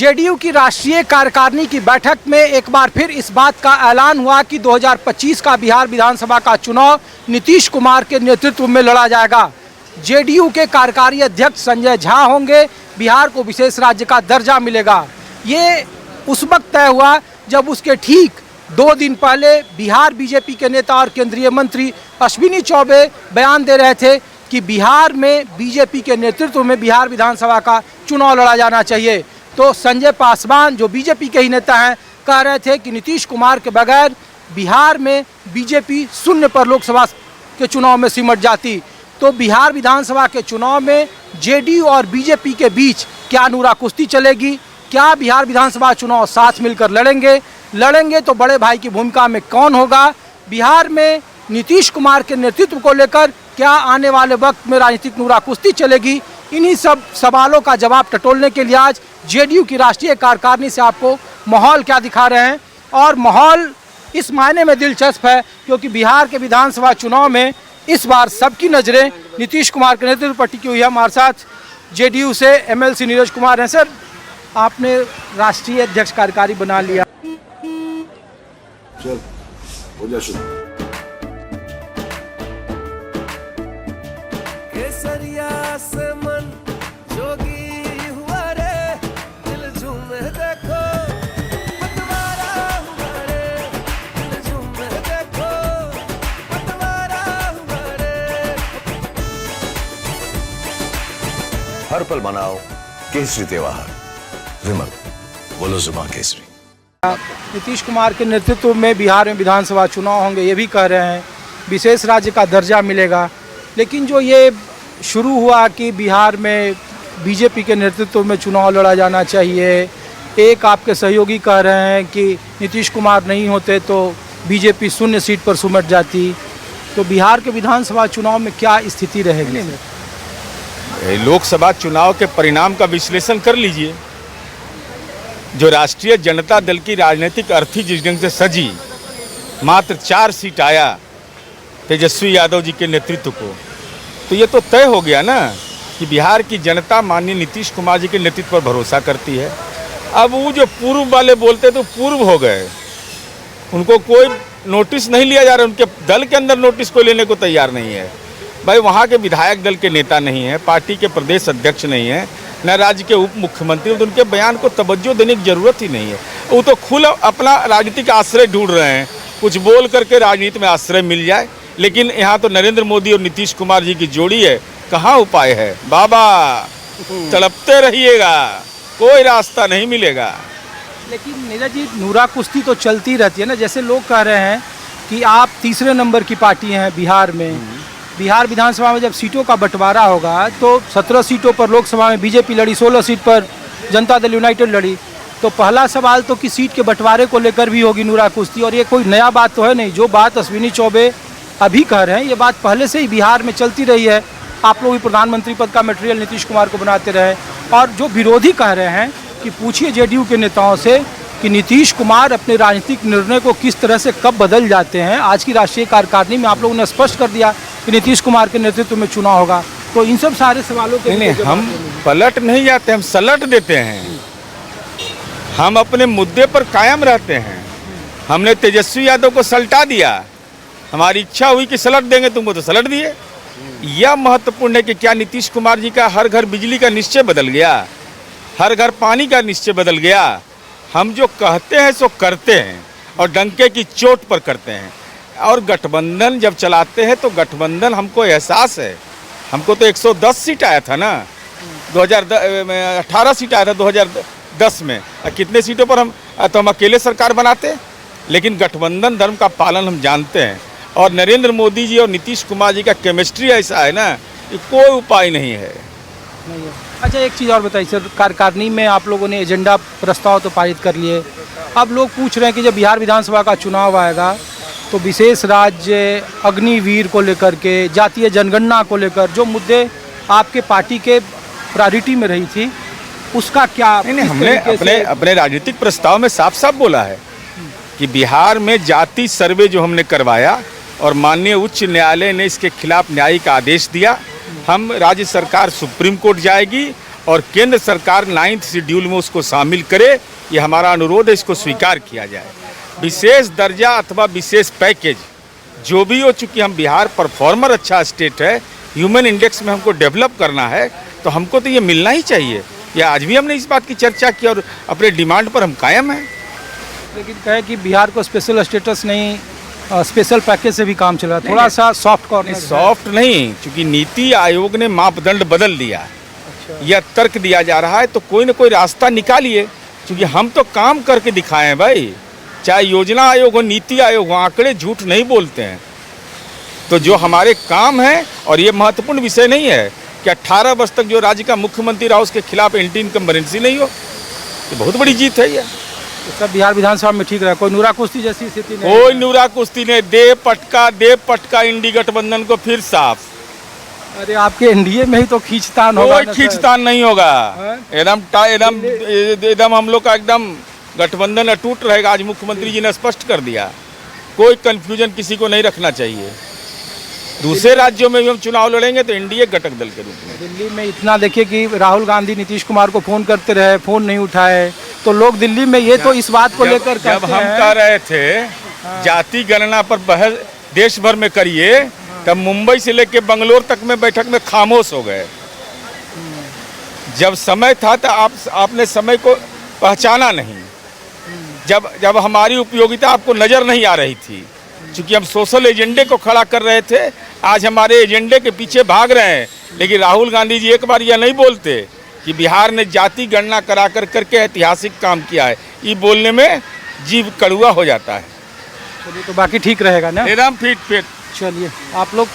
JDU की राष्ट्रीय कार्यकारिणी की बैठक में एक बार फिर इस बात का ऐलान हुआ कि 2025 का बिहार विधानसभा का चुनाव नीतीश कुमार के नेतृत्व में लड़ा जाएगा। जेडीयू के कार्यकारी अध्यक्ष संजय झा होंगे, बिहार को विशेष राज्य का दर्जा मिलेगा। ये उस वक्त तय हुआ जब उसके ठीक 2 दिन पहले बिहार बीजेपी के नेता और केंद्रीय मंत्री अश्विनी चौबे बयान दे रहे थे कि बिहार में बीजेपी के नेतृत्व में बिहार विधानसभा का चुनाव लड़ा जाना चाहिए। तो संजय पासवान जो बीजेपी के ही नेता हैं कह रहे थे कि नीतीश कुमार के बगैर बिहार में बीजेपी शून्य पर लोकसभा के चुनाव में सिमट जाती। तो बिहार विधानसभा के चुनाव में जेडीयू और बीजेपी के बीच क्या नूरा कुश्ती चलेगी? क्या बिहार विधानसभा चुनाव साथ मिलकर लड़ेंगे तो बड़े भाई की भूमिका में कौन होगा? बिहार में नीतीश कुमार के नेतृत्व को लेकर क्या आने वाले वक्त में राजनीतिक नूरा कुश्ती चलेगी? इन्हीं सब सवालों का जवाब टटोलने के लिए आज जेडीयू की राष्ट्रीय कार्यकारिणी से आपको माहौल क्या दिखा रहे हैं। और माहौल इस मायने में दिलचस्प है क्योंकि बिहार के विधानसभा चुनाव में इस बार सबकी नज़रें नीतीश कुमार के नेतृत्व पर टिकी हुई है। हमारे साथ जेडीयू से एमएलसी नीरज कुमार हैं। सर, आपने राष्ट्रीय अध्यक्ष कार्यकारी बना लिया। चल, हो जा शुरू। केसरिया से मन जोगी हुआ रे, दिल झूमे देखो पतवारा हुआ रे, दिल झूमे देखो पतवारा हुआ रे। हर पल मनाओ केसरी त्योहार। विमल, बोलो जुबान केसरी। नीतीश कुमार के नेतृत्व में बिहार में विधानसभा चुनाव होंगे, ये भी कह रहे हैं विशेष राज्य का दर्जा मिलेगा। लेकिन जो ये शुरू हुआ कि बिहार में बीजेपी के नेतृत्व में चुनाव लड़ा जाना चाहिए, एक आपके सहयोगी कह रहे हैं कि नीतीश कुमार नहीं होते तो बीजेपी शून्य सीट पर सिमट जाती। तो बिहार के विधानसभा चुनाव में क्या स्थिति रहेगी? लोकसभा चुनाव के परिणाम का विश्लेषण कर लीजिए। जो राष्ट्रीय जनता दल की राजनीतिक अर्थी जिस ढंग से सजी, मात्र 4 सीट आया तेजस्वी यादव जी के नेतृत्व को, तो ये तो तय हो गया ना कि बिहार की जनता माननीय नीतीश कुमार जी के नेतृत्व पर भरोसा करती है। अब वो जो पूर्व वाले बोलते तो पूर्व हो गए, उनको कोई नोटिस नहीं लिया जा रहा, उनके दल के अंदर नोटिस कोई लेने को तैयार नहीं है। भाई वहाँ के विधायक दल के नेता नहीं है, पार्टी के प्रदेश अध्यक्ष नहीं है, न राज्य के उप मुख्यमंत्री, तो उनके बयान को तवज्जो देने की जरूरत ही नहीं है। वो तो खुद अपना राजनीतिक आश्रय ढूंढ रहे हैं, कुछ बोल करके राजनीति में आश्रय मिल जाए। लेकिन यहाँ तो नरेंद्र मोदी और नीतीश कुमार जी की जोड़ी है, कहाँ उपाय है? बाबा तड़पते रहिएगा, कोई रास्ता नहीं मिलेगा। लेकिन नीरज जी, नूरा कुश्ती तो चलती रहती है ना। जैसे लोग कह रहे हैं कि आप तीसरे नंबर की पार्टी हैं बिहार में। बिहार विधानसभा में जब सीटों का बंटवारा होगा तो 17 सीटों पर लोकसभा में बीजेपी लड़ी, 16 सीट पर जनता दल यूनाइटेड लड़ी। तो पहला सवाल तो कि सीट के बंटवारे को लेकर भी होगी नूरा कुश्ती। और ये कोई नया बात तो है नहीं, जो बात अश्विनी चौबे अभी कह रहे हैं ये बात पहले से ही बिहार में चलती रही है। आप लोग भी प्रधानमंत्री पद का मटेरियल नीतीश कुमार को बनाते रहे। और जो विरोधी कह रहे हैं कि पूछिए जेडीयू के नेताओं से कि नीतीश कुमार अपने राजनीतिक निर्णय को किस तरह से कब बदल जाते हैं। आज की राष्ट्रीय कार्यकारिणी में आप लोगों ने स्पष्ट कर दिया कि नीतीश कुमार के नेतृत्व में चुनाव होगा। तो इन सब सारे सवालों के नहीं, हम पलट नहीं जाते, हम सलट देते हैं। हम अपने मुद्दे पर कायम रहते हैं। हमने तेजस्वी यादव को सलटा दिया, हमारी इच्छा हुई कि सलट देंगे तुमको, तो सलट दिए। यह महत्वपूर्ण है कि क्या नीतीश कुमार जी का हर घर बिजली का निश्चय बदल गया, हर घर पानी का निश्चय बदल गया? हम जो कहते हैं सो करते हैं और डंके की चोट पर करते हैं। और गठबंधन जब चलाते हैं तो गठबंधन, हमको एहसास है, हमको तो 110 सीट आया था ना, 2018 सीट आया था 2010 में। कितने सीटों पर हम अकेले सरकार बनाते। लेकिन गठबंधन धर्म का पालन हम जानते हैं। और नरेंद्र मोदी जी और नीतीश कुमार जी का केमिस्ट्री ऐसा है ना कि कोई उपाय नहीं है। अच्छा, एक चीज़ और बताइए सर, कार्यकारिणी में आप लोगों ने एजेंडा प्रस्ताव तो पारित कर लिए। अब लोग पूछ रहे हैं कि जब बिहार विधानसभा का चुनाव आएगा तो विशेष राज्य, अग्निवीर को लेकर के, जातीय जनगणना को लेकर जो मुद्दे आपके पार्टी के प्रायोरिटी में रही थी, उसका क्या? नहीं, हमने अपने राजनीतिक प्रस्ताव में साफ साफ बोला है कि बिहार में जाति सर्वे जो हमने करवाया और माननीय उच्च न्यायालय ने इसके खिलाफ न्यायिक आदेश दिया, हम राज्य सरकार सुप्रीम कोर्ट जाएगी और केंद्र सरकार 9th शेड्यूल में उसको शामिल करे, ये हमारा अनुरोध है, इसको स्वीकार किया जाए। विशेष दर्जा अथवा विशेष पैकेज जो भी हो, चूँकि हम बिहार परफॉर्मर अच्छा स्टेट है, ह्यूमन इंडेक्स में हमको डेवलप करना है, तो हमको तो ये मिलना ही चाहिए। या आज भी हमने इस बात की चर्चा की और अपने डिमांड पर हम कायम हैं। लेकिन कहे कि बिहार को स्पेशल स्टेटस नहीं, स्पेशल पैकेज से भी काम चल रहा है, थोड़ा सा सॉफ्ट कॉर्नर। सॉफ्ट नहीं, क्योंकि नीति आयोग ने मापदंड बदल दिया, यह तर्क दिया जा रहा है, तो कोई ना कोई रास्ता निकालिए, क्योंकि हम तो काम करके दिखाए हैं भाई। चाहे योजना आयोग हो, नीति आयोग हो, आंकड़े झूठ नहीं बोलते हैं। तो जो हमारे काम है, और ये महत्वपूर्ण विषय नहीं है कि 18 वर्ष तक जो राज्य का मुख्यमंत्री रहा उसके खिलाफ एंटी इनकम्बरेंसी नहीं हो, ये बहुत बड़ी जीत है। ये तो सब बिहार विधानसभा में ठीक रहा, कोई नूरा कुश्ती जैसी स्थिति नहीं। कोई नूरा कुश्ती ने दे पटका इंडी गठबंधन को फिर साफ। अरे आपके एनडीए में ही तो खींचतान होगा। कोई खींचतान नहीं होगा, एकदम हम लोग का एकदम गठबंधन अटूट रहेगा। आज मुख्यमंत्री जी ने स्पष्ट कर दिया, कोई कंफ्यूजन किसी को नहीं रखना चाहिए। दूसरे राज्यों में भी हम चुनाव लड़ेंगे तो एनडीए घटक दल के रूप में। दिल्ली में इतना देखिए कि राहुल गांधी नीतीश कुमार को फोन करते रहे, फोन नहीं उठाए, तो लोग दिल्ली में ये तो इस बात को लेकर जब हम कह रहे थे जाति गणना पर बहस देश भर में करिए, तब मुंबई से लेकर बंगलोर तक में बैठक में खामोश हो गए। जब समय था तो आपने समय को पहचाना नहीं। जब हमारी उपयोगिता आपको नजर नहीं आ रही थी, क्योंकि हम सोशल एजेंडे को खड़ा कर रहे थे, आज हमारे एजेंडे के पीछे भाग रहे हैं। लेकिन राहुल गांधी जी एक बार यह नहीं बोलते कि बिहार ने जाति गणना करा करके ऐतिहासिक काम किया है। ये बोलने में जीव कड़ुआ हो जाता है। चलिए, तो बाकी ठीक रहेगा ना, एकदम फिट। चलिए आप लोग